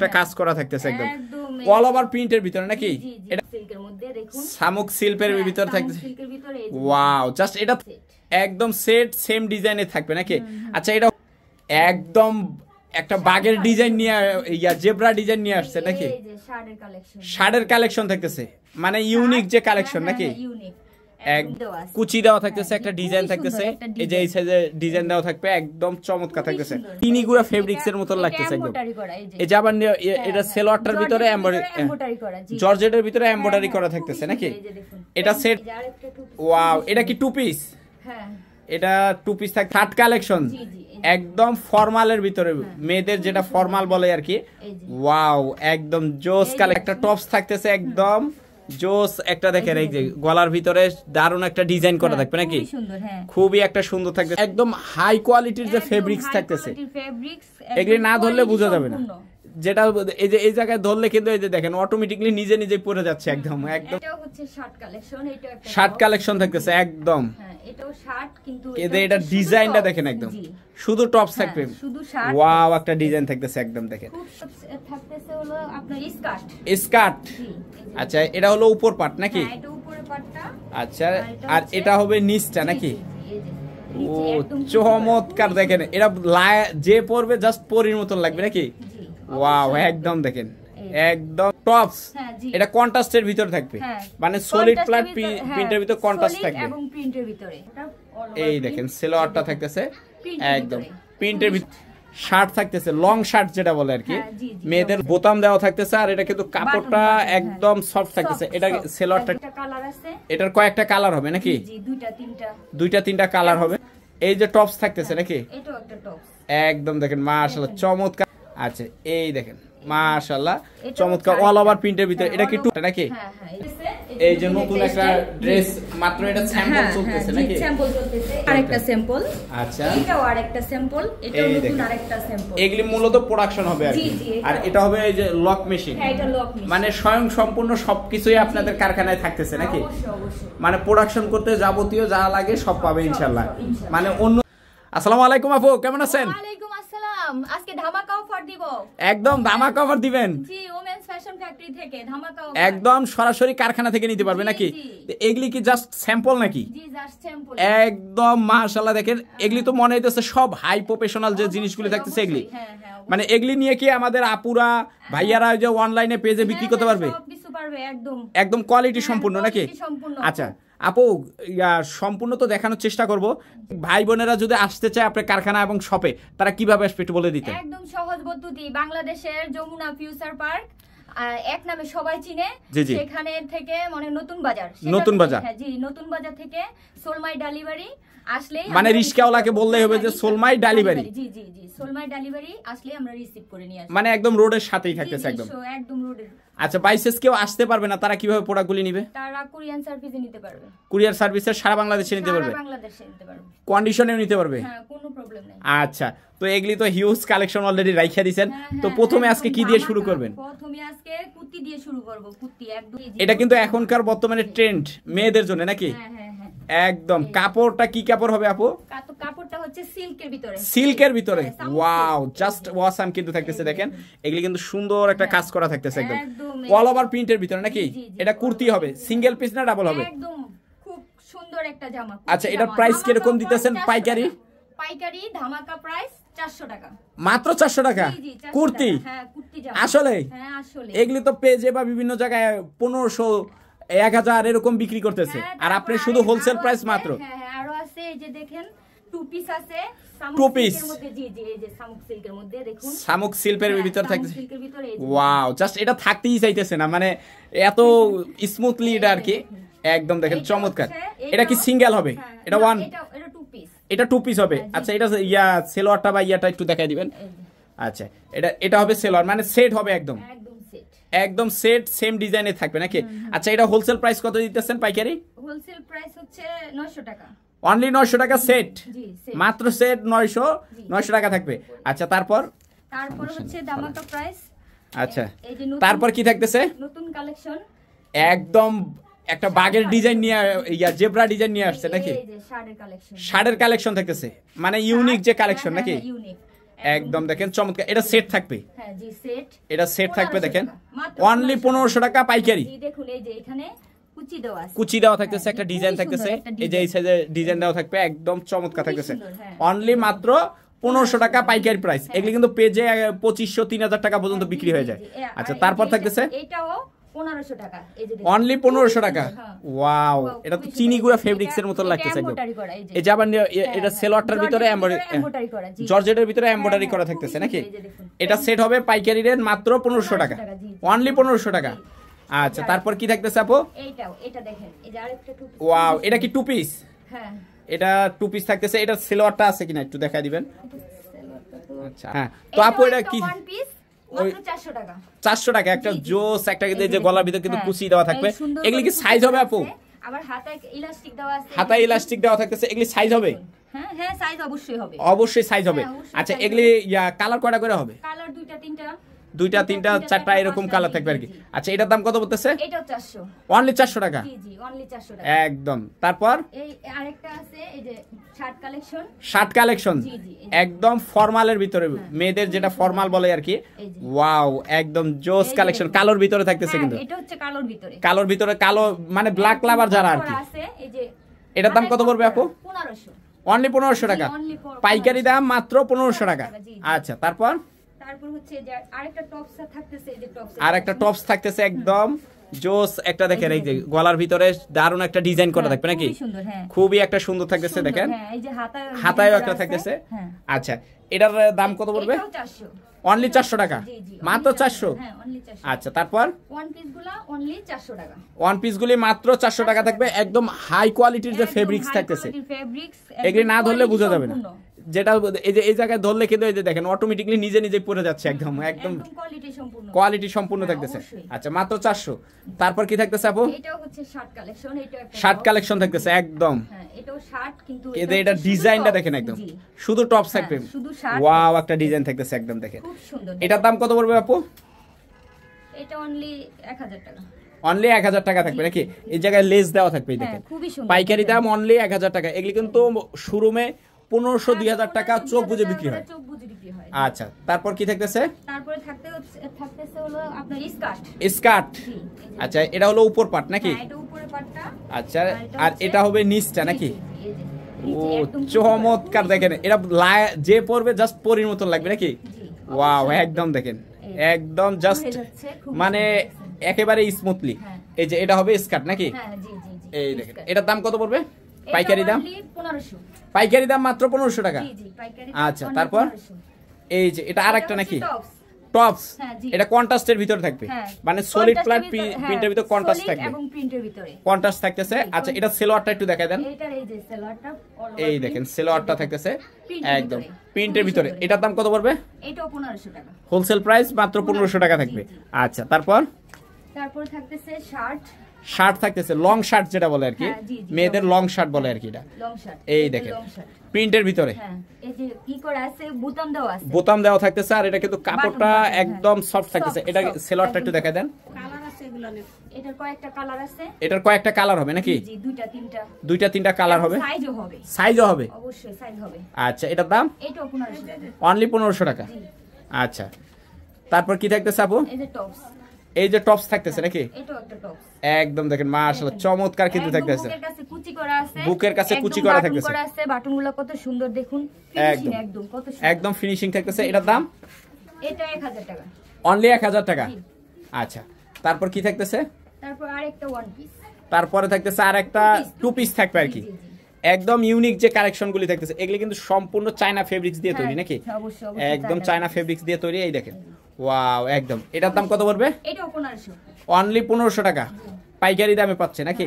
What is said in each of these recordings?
একটা কাজ করা থাকতেছে একদম অল ওভার প্রিন্টের ভিতরে নাকি এটা সিল্কের মধ্যে দেখুন শামুক সিল্কের ভিতর থাকতেছে ওয়াও জাস্ট এটা একদম সেট সেম ডিজাইনে থাকবে নাকি আচ্ছা এটা একদম একটা বাগের ডিজাইন নিয়ে জেব্রা ডিজাইন নিয়ে আসছে নাকি শার্টের কালেকশন থাকতেছে মানে ইউনিক যে কালেকশন নাকি এক কুচি দেওয়া থাকতেছে একটা ডিজাইন থাকতেছে এই যে এই সাইজে ডিজাইন দেওয়া থাকবে একদম চমৎকার থাকতেছে তিনিগুড়া ফেব্রিক্স এর মতো লাগতেছে একদম এই যে আবার এটা সেলোয়ারটার ভিতরে এমব্রয়ডারি করা জর্জেটের ভিতরে এমব্রয়ডারি করা থাকতেছে নাকি এটা সেট ওয়াও এটা কি টু পিস হ্যাঁ এটা টু পিস থাকে থার্ড কালেকশন একদম ফর্মালের ভিতরে মেয়েদের যেটা ফর্মাল বলে আর কি ওয়াও একদম জোস কালে একটা টপস থাকতেছে একদম জোস একটা দেখেন এই যে গলার ভিতরে দারুণ একটা ডিজাইন করা থাকবে নাকি খুবই একটা সুন্দর থাকবে একদম হাই কোয়ালিটির যে ফেব্রিক্স থাকতেছে এগুলি না ধরলে বোঝা যাবে না যেটা এই যে এই জায়গায় ধরলে কিন্তু এই যে দেখেন অটোমেটিক্যালি নিজে নিজে পড়ে যাচ্ছে একদম একদম এটা হচ্ছে শার্ট কালেকশন এটা একটা শার্ট কালেকশন থাকতেছে একদম হ্যাঁ এটাও শার্ট কিন্তু এটা ডিজাইনটা দেখেন একদম শুধু টপস থাকবে শুধু শার্ট ওয়াও একটা ডিজাইন থাকতেছে একদম দেখেন খুব থাকতেছে হলো আপনার স্কার্ট স্কার্ট আচ্ছা এটা হলো উপর পার্ট নাকি হ্যাঁ এটা উপরের পার্টটা আচ্ছা আর এটা হবে নিচটা নাকি ও চমৎকার দেখেন এটা যে পরবে জাস্ট পরির মতন লাগবে নাকি ওয়াও একদম দেখেন একদম টপস এটা কন্ট্রাস্টের ভিতর থাকবে মানে সলিড ফ্ল্যাট প্রিন্টের ভিতর কন্ট্রাস্ট থাকবে এবং প্রিন্টের ভিতরে এই দেখেন সেলোয়ারটা থাকতেছে একদম প্রিন্টের ভিতর শার্ট থাকতেছে লং শার্ট যেটা বলে আর কি মেয়েদের বোতাম দেওয়া থাকতেছে আর এটা কিন্তু কাপড়টা একদম সফট থাকতেছে এটা সেলোয়ারটা কালার আছে এটার কয়েকটা কালার হবে নাকি জি দুইটা তিনটা কালার হবে এই যে টপস থাকতেছে নাকি এটাও একটা টপস একদম দেখেন মাশাআল্লাহ চমৎকার আচ্ছা এই দেখেন মাশাআল্লাহ চমৎকার অল ওভার প্রিন্টের ভিতরে এটা কি টু নাকি এই যে নতুন একটা ড্রেস মাত্র এটা স্যাম্পল চলতেছে নাকি স্যাম্পল চলতেছে আরেকটা স্যাম্পল আচ্ছা এটাও আরেকটা স্যাম্পল এটাও নতুন আরেকটা স্যাম্পল এগুলি মূলত প্রোডাকশন হবে আর কি আর এটা হবে এই যে লক মেশিন হ্যাঁ এটা লক মেশিন মানে স্বয়ং সম্পূর্ণ সবকিছুই আপনাদের কারখানায় থাকতেছে নাকি অবশ্যই মানে প্রোডাকশন করতে যাবতীয় যা লাগে সব পাবে ইনশাআল্লাহ মানে অন্য আসসালামু আলাইকুম আপু কেমন আছেন ওয়ালাইকুম আসসালাম আজকে ধামাকা অফার দিব একদম ধামাকা অফার দিবেন জি ওমেন্স ফ্যাশন ফ্যাক্টরি থেকে ধামাকা অফার একদম সরাসরি কারখানা থেকে নিতে পারবে নাকি এগুলি কি জাস্ট স্যাম্পল নাকি জি জাস্ট স্যাম্পল একদম মাশাআল্লাহ দেখেন এগুলি তো মনে হইতেছে সব হাই প্রফেশনাল যে জিনিসগুলো থাকতেছে এগুলি মানে এগুলি নিয়ে কি আমাদের আপুরা ভাইয়ারা যে অনলাইনে পেজে বিক্রি করতে পারবে সব কিছু পারবে একদম একদম কোয়ালিটি সম্পূর্ণ নাকি আচ্ছা আপু সম্পূর্ণ তো দেখানোর চেষ্টা করব ভাই বোনেরা যদি আসতে চায় আপনার কারখানা এবং শপে তারা কিভাবে আসবে একটু বলে দিতেন একদম সহজ পদ্ধতি বাংলাদেশের যমুনা ফিউচার পার্ক এক নামে সবাই চিনে সেখানে থেকে মানে নতুন বাজার হ্যাঁ জি নতুন বাজার থেকে সোলমাই ডেলিভারি আসলেই মানে রিস্কাওয়ালাকে বললেই হবে যে সোলমাই ডেলিভারি জি জি জি সোলমাই ডেলিভারি আসলে আমরা রিসিভ করে নিয়ে আসি মানে একদম রোডের সাথেই থাকতেছে একদম রোডের আচ্ছা বাইসেস কেউ আসতে পারবে না তারা কিভাবে প্রোডাক্টগুলি নেবে তারা কুরিয়ার সার্ভিসে নিতে পারবে কুরিয়ার সার্ভিসে সারা বাংলাদেশে নিতে পারবে সারা বাংলাদেশে নিতে পারবে কন্ডিশনেও নিতে পারবে হ্যাঁ কোনো প্রবলেম নেই আচ্ছা তো এগুলি তো হিউজ কালেকশন অলরেডি রাইখা দিয়েছেন তো প্রথমে আজকে কি দিয়ে শুরু করবেন প্রথমে আজকে কুর্তি দিয়ে শুরু করব কুর্তি একদম এটা কিন্তু এখনকার বর্তমানে ট্রেন্ড মেয়েদের জন্য নাকি হ্যাঁ একদম কাপড়টা কি কাপড় হবে আপু কাপড়টা হচ্ছে সিল্কের ভিতরে ওয়াও জাস্ট ওয়াসাম কিন্তু থাকতেছে দেখেন এগুলি কিন্তু সুন্দর একটা কাজ করা থাকতেছে একদম অল ওভার প্রিন্টের ভিতরে নাকি এটা কুর্তি হবে সিঙ্গেল পিস না ডাবল হবে একদম খুব সুন্দর একটা জামা আচ্ছা এটা প্রাইস কি রকম দিতেছেন পাইকারি ধামাকা প্রাইস 400 টাকা মাত্র 400 টাকা কুর্তি হ্যাঁ কুর্তি জামা আসলে হ্যাঁ আসলে এগুলি তো পেজে বা বিভিন্ন জায়গায় 1500 1000 এরকম বিক্রি করতেছে আর আপনি শুধু হোলসেল প্রাইস মাত্র হ্যাঁ আরো আছে এই যে দেখেন টু পিস আছে টু পিস জি জি এই যে শামুক সিল্কের মধ্যে দেখুন শামুক সিল্কের ভিতর থাকতেছে ওয়াও জাস্ট এটা থাকতেই চাইতেছে না মানে এত স্মুথলি এটা আর কি একদম দেখেন চমৎকার এটা কি সিঙ্গেল হবে এটা ওয়ান এটা টু পিস হবে আচ্ছা এটা সেলোয়ারটা বা ইয়াটা একটু দেখাই দিবেন আচ্ছা এটা হবে সেলোয়ার মানে সেট হবে একদম সেট সেম ডিজাইনে থাকবে নাকি আচ্ছা এটা হোলসেল প্রাইস কত দিতেছেন পাইকারি হোলসেল প্রাইস হচ্ছে 900 টাকা অনলি 900 টাকা সেট মাত্র সেট 900 টাকা থাকবে আচ্ছা তারপর হচ্ছে ধামাকা প্রাইস আচ্ছা তারপর কি থাকতেছে নতুন কালেকশন একদম একটা বাগের ডিজাইন নিয়ে জেব্রা ডিজাইন নিয়ে আসছে নাকি এই যে শার্টের কালেকশন শার্টের কালেকশন থাকতেছে মানে ইউনিক যে কালেকশন নাকি একদম দেখেন চমৎকার। এটা সেট থাকবে, হ্যাঁ জি সেট, এটা সেট থাকবে দেখেন অনলি 1500 টাকা পাইকারি। দেখুন এই যে এখানে কুচি দেওয়া থাকতেছে, একটা ডিজাইন থাকতেছে, এই যে এই সাইজে ডিজাইন দেওয়া থাকবে, একদম চমৎকার থাকতেছে। অনলি মাত্র 1500 টাকা পাইকারি প্রাইস। এগুলি কিন্তু পেজে 2500 3000 টাকা পর্যন্ত বিক্রি হয়ে যায়। আচ্ছা তারপর থাকতেছে এটাও 1500 টাকা, এই যে অনলি 1500 টাকা। ওয়াও, এটা তো চিনি গুঁড়া ফেব্রিক্স এর মতো লাগতেছে একদম। এই যে আবার এটা সেলোয়ারটার ভিতরে এমব্রয়ডারি করা, জর্জেটের ভিতরে এমব্রয়ডারি করা থাকতেছে নাকি? এটা সেট হবে পাইকারি রেট মাত্র 1500 টাকা, অনলি 1500 টাকা। আচ্ছা তারপর কি থাকতেছে আপু? এটা দেখেন, এই যে আরেকটা টু পিস। ওয়াও, এটা কি টু পিস? হ্যাঁ এটা টু পিস থাকতেছে। এটা সেলোয়ারটা আছে কিনা একটু দেখাই দিবেন। আচ্ছা হ্যাঁ, তো আপু এটা কি? ওয়ান পিস মাত্র 400 টাকা। 400 টাকা একটা জোস, একটা যে গলার ভিতরে কিন্তু কুচি দেওয়া থাকবে। এগুলি কি সাইজ হবে আপু? আবার হাতায় ইলাস্টিক দেওয়া আছে, হাতায় ইলাস্টিক দেওয়া থাকতেছে। এগুলি সাইজ হবে? হ্যাঁ হ্যাঁ সাইজ অবশ্যই হবে, অবশ্যই সাইজ হবে। আচ্ছা এগুলি কালার কয়টা করে হবে? কালার দুইটা তিনটা, দুইটা তিনটা চারটা এরকম কালার থাকবে আর কি। আচ্ছা এটার দাম কত বলতেছে? এটাও 400, অনলি 400 টাকা। জি জি অনলি 400 টাকা একদম। তারপর এই আরেকটা আছে, এই যে শার্ট কালেকশন, শার্ট কালেকশন একদম ফর্মালের ভিতরে, মেয়েদের যেটা ফর্মাল বলে আর কি। ওয়াও, একদম জোস কালেকশন, কালোর ভিতরে থাকতেছে কিন্তু। এটা হচ্ছে কালোর ভিতরে, কালোর ভিতরে, কালো মানে ব্ল্যাক লাভার যারা আর কি। এই যে এটার দাম কত পড়বে আপু? 1500, অনলি 1500 টাকা, পাইকারি দাম মাত্র 1500 টাকা। আচ্ছা তারপর হচ্ছে যে আরেকটা টপস থাকতেছে, এই যে টপস, আরেকটা টপস থাকতেছে একদম জোস একটা দেখেন, এই যে গলার ভিতরে দারুণ একটা ডিজাইন করা থাকবে নাকি? খুবই একটা সুন্দর থাকতেছে দেখেন, এই যে হাতায়ও একটা থাকতেছে। আচ্ছা এটার দাম কত পড়বে? অনলি 400 টাকা, মাত্র 400। আচ্ছা তারপর ওয়ান পিস গুলা অনলি 400 টাকা, ওয়ান পিস গুলি মাত্র 400 টাকা থাকবে। একদম হাই কোয়ালিটির যে ফেব্রিক্স থাকতেছে, এগুলি না ধরলে বোঝা যাবে না। যেটা এই যে এই জায়গায় ধরলে কিন্তু এই যে দেখেন অটোমেটিক্যালি নিজে নিজে পড়ে যাচ্ছে, একদম একদম কোয়ালিটি সম্পূর্ণ থাকতেছে। আচ্ছা মাত্র 400। তারপর কি থাকতেছে আপু? এটাও হচ্ছে শার্ট কালেকশন, শার্ট কালেকশন থাকতেছে একদম। হ্যাঁ এটাও শার্ট, কিন্তু এটা ডিজাইনটা দেখেন একদম শুধু টপ থাকবে। ওয়াও, একটা ডিজাইন থাকতেছে একদম দেখেন, খুব সুন্দর। এটার দাম কত পড়বে আপু? এটা অনলি 1000 টাকা, অনলি 1000 টাকা থাকবে নাকি? এই জায়গায় লেস দেওয়া থাকবে দেখেন, পাইকারি দাম অনলি 1000 টাকা। এগুলি কিন্তু শোরুমে 1500 2000 টাকা চোখ বুঝে বিক্রি হয়। আচ্ছা তারপর কি থাকতেছে? তারপরে থাকতেছে হলো আপনার স্কার্ট, স্কার্ট। আচ্ছা এটা হলো উপর পার্ট নাকি? এটা উপরের পার্টটা। আচ্ছা আর এটা হবে নিচটা নাকি? ও চমৎকার দেখেন, এটা যে পরবে জাস্ট পরির মতো লাগবে নাকি? ওয়াও, একদম দেখেন একদম জাস্ট মানে একেবারে স্মুথলি। এই যে এটা হবে স্কার্ট নাকি? এই দেখেন, এটার দাম কত পড়বে? পাইকারি দাম 1500, পাইকারি দাম মাত্র 1500 টাকা। আচ্ছা তারপর এই যে এটা আরেকটা নাকি? টপস। এটা কন্ট্রাস্টের ভিতরে থাকবে, মানে সলিড ফ্ল্যাট প্রিন্টের ভিতরে কন্ট্রাস্ট থাকবে, এবং প্রিন্টের ভিতরে কন্ট্রাস্ট থাকতেছে। আচ্ছা এটা সেলোয়ারটা একটু দেখাই দেন। এটার এই যে সেলোয়ারটা, এই দেখেন সেলোয়ারটা থাকতেছে একদম প্রিন্টের ভিতরে। এটার দাম কত পড়বে? এটাও 1500 টাকা, হোলসেল প্রাইস মাত্র 1500 টাকা থাকবে। আচ্ছা তারপর থাকতেছে শার্ট, শার্ট থাকতেছে লং শার্ট যেটা বলে আর কি, মেয়েদের লং শার্ট বলে আর কি। এটা এই দেখেন প্রিন্টের ভিতরে, এই যে কি করা আছে, বোতাম দেওয়া আছে, বোতাম দেওয়া থাকতেছে। আর এটা কিন্তু কাপড়টা একদম সফট থাকতেছে। এটা সেলোয়ারটা একটু দেখাই দেন। কালার আছে এগুলো, এটার কয়েকটা কালার আছে, এটার কয়েকটা কালার হবে নাকি? জি দুইটা তিনটা কালার হবে, সাইজও হবে অবশ্যই সাইজ হবে। আচ্ছা এটার দাম? এটাও 1500 টাকা, অনলি 1500 টাকা। আচ্ছা তারপর কি থাকতেছে আপু? এই যে টপস, এই যে টপস থাকতেছে নাকি? এটাও একটা টপস একদম দেখেন মাশাআল্লাহ চমৎকার কিন্তু থাকতেছে। বুকের কাছে কুচি করা আছে, বুকের কাছে কুচি করা থাকতেছে, বাটনগুলো কত সুন্দর দেখুন, ফিনিশিং একদম কত সুন্দর, একদম ফিনিশিং থাকতেছে। এটার দাম? এটা 1000 টাকা, অনলি 1000 টাকা। আচ্ছা তারপর কি থাকতেছে? তারপর আরেকটা ওয়ান পিস, তারপরে থাকতেছে আরেকটা টু পিস থাকবে আর কি। একদম ইউনিক যে কালেকশনগুলি থাকতেছে এগুলি কিন্তু সম্পূর্ণ চায়না ফেব্রিক্স দিয়ে তৈরি নাকি? একদম চায়না ফেব্রিক্স দিয়ে তৈরি। এই দেখেন ওয়াও একদম। এটার দাম কত পড়বে? এটাও 1500, অনলি 1500 টাকা, পাইকারি দামে পাচ্ছে নাকি?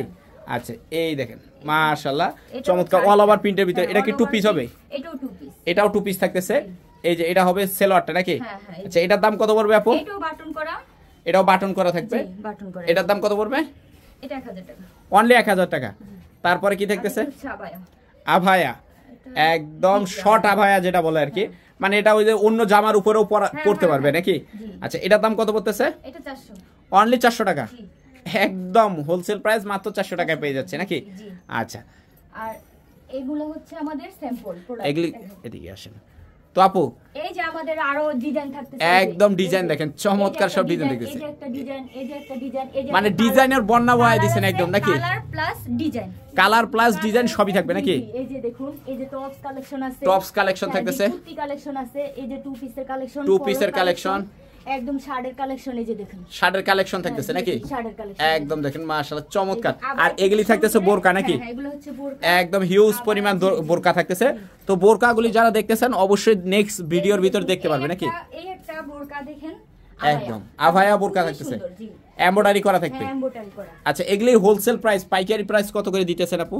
আচ্ছা এই দেখেন মাশাআল্লাহ চমৎকার অল ওভার প্রিন্টের ভিতরে। এটা কি টু পিস হবে? এটাও টু পিস, এটাও টু পিস থাকতেছে। এই যে এটা হবে সেলোয়ারটা নাকি? আচ্ছা এটার দাম কত পড়বে আপু? এটাও বাটন করা, এটাও বাটন করা থাকবে। এটার দাম কত পড়বে? এটা 1000 টাকা, অনলি 1000 টাকা। তারপরে কি থাকতেছে? আভায়া, একদম শর্ট আভায়া যেটা বলে আর কি, মানে এটা ওই যে অন্য জামার উপরেও পরতে পারবে নাকি? আচ্ছা এটার দাম কত পড়তেছে? এটা 400, অনলি 400 টাকা, একদম হোলসেল প্রাইস মাত্র 400 টাকায় পেয়ে যাচ্ছে নাকি? আচ্ছা আর এগুলো হচ্ছে আমাদের স্যাম্পল প্রোডাক্ট। এগুলি এদিকে আসেন। তো আপু এই যে আমাদের আরো ডিজাইন থাকতেছে, একদম ডিজাইন দেখেন, চমৎকার সব ডিজাইন দেখতেছে। এই যে একটা ডিজাইন, এই যে একটা ডিজাইন, এই যে মানে ডিজাইনের বন্যা বয়ে দিয়েছেন একদম নাকি? Colour plus design, colour plus design সবই থাকবে নাকি? এই যে দেখুন, এই যে টপস কালেকশন আছে, টপস কালেকশন থাকতেছে, কুর্তি কালেকশন আছে, এই যে টু পিসের কালেকশন, টু পিসের কালেকশন, একদম শার্টের কালেকশন, এই যে দেখুন শার্টের কালেকশন থাকতেছে নাকি? শার্টের কালেকশন একদম দেখেন মাশাআল্লাহ চমৎকার। আর এগুলি থাকতেছে বোরকা নাকি? হ্যাঁ এগুলো হচ্ছে বোরকা, একদম হিউজ পরিমাণ বোরকা থাকতেছে। তো বোরকাগুলি যারা দেখতেছেন অবশ্যই নেক্সট ভিডিওর ভিতর দেখতে পারবে নাকি? এই একটা বোরকা দেখেন, একদম আভায়া বোরকা থাকতেছে, এমব্রয়ডারি করা থাকবে। এমব্রয়ডারি করা। আচ্ছা এগুলির হোলসেল প্রাইস, পাইকারি প্রাইস কত করে দিতেছেন আপু?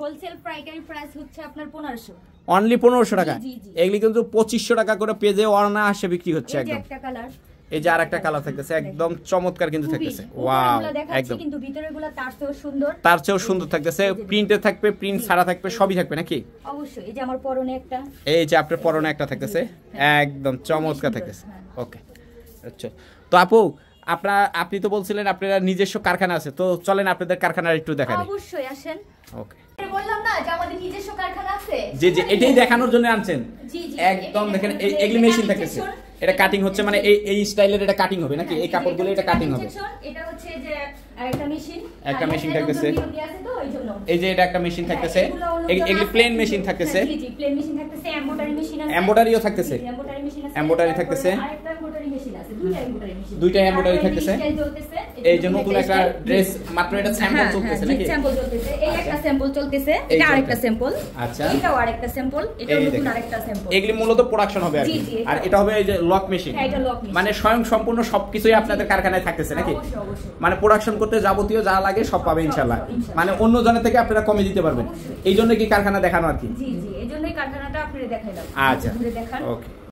হোলসেল পাইকারি প্রাইস হচ্ছে আপনার 1500, অনলি 1500 টাকা। এগুলি কিন্তু 2500 টাকা করে পেজে অর্না আসে বিক্রি হচ্ছে। এই যে একদম একটা কালার, এই যে আরেকটা কালার থাকতেছে, একদম চমৎকার কিন্তু থাকতেছে। ওয়াও একদম, কিন্তু ভিতরেগুলো তার চেয়েও সুন্দর, তার চেয়েও সুন্দর থাকতেছে। প্রিন্টে থাকবে, প্রিন্ট ছাড়া থাকবে, সবই থাকবে নাকি? অবশ্যই। এই যে আমার পরনে একটা, এই যে আপনার পরনে একটা থাকতেছে, একদম চমৎকার থাকতেছে। ওকে আচ্ছা, তো আপু আপনি তো বলছিলেন আপনারা নিজস্ব কারখানা আছে, তো চলেন আপনাদের কারখানার একটু দেখাই। অবশ্যই আসেন। ওকে বললাম না যে আমাদের নিজস্ব কারখানা আছে, জি জি, এটাই দেখানোর জন্য আনছেন। জি জি, একদম দেখেন এগুলি মেশিন থাকতেছে, এটা কাটিং হচ্ছে, মানে এই স্টাইলের এটা কাটিং হবে নাকি? এই কাপড়গুলো এটা কাটিং হবে। এটা হচ্ছে যে একটা মেশিন, একটা মেশিন থাকতেছে, এই যে এটা একটা মেশিন থাকতেছে, এগুলি প্লেন মেশিন থাকতেছে। জি জি, প্লেন মেশিন থাকতেছে, এমব্রয়ডারি মেশিন আছে, এমব্রয়ডারিও থাকতেছে, এমব্রয়ডারি মেশিন আছে, এমব্রয়ডারি থাকতেছে, আরেকটা এমব্রয়ডারি মেশিন আছে, দুইটা এমব্রয়ডারি মেশিন, দুইটা এমব্রয়ডারি থাকতেছে। এই যে নতুন একটা ড্রেস, মাত্র এটা স্যাম্পল চলতেছে নাকি? স্যাম্পল চলতেছে, এই একটা স্যাম্পল চলতেছে, এটা আরেকটা স্যাম্পল। আচ্ছা, এটাও আরেকটা স্যাম্পল, এটা নতুন আরেকটা স্যাম্পল। এগুলি মূলত প্রোডাকশন হবে আর কি। আর এটা হবে এই যে লক মেশিন, মানে স্বয়ং সম্পূর্ণ সবকিছুই আপনাদের কারখানায় থাকতেছে নাকি? মানে প্রোডাকশন করতে যাবতীয় যা লাগে সব পাবে ইনশাআল্লাহ। মানে অন্য জনের থেকে আপনারা কমে দিতে পারবেন, এই জন্য কি কারখানা দেখানো আর কি? জি জি, এই জন্যই কারখানাটা আপনাদের দেখাইলাম। আচ্ছা ওকে।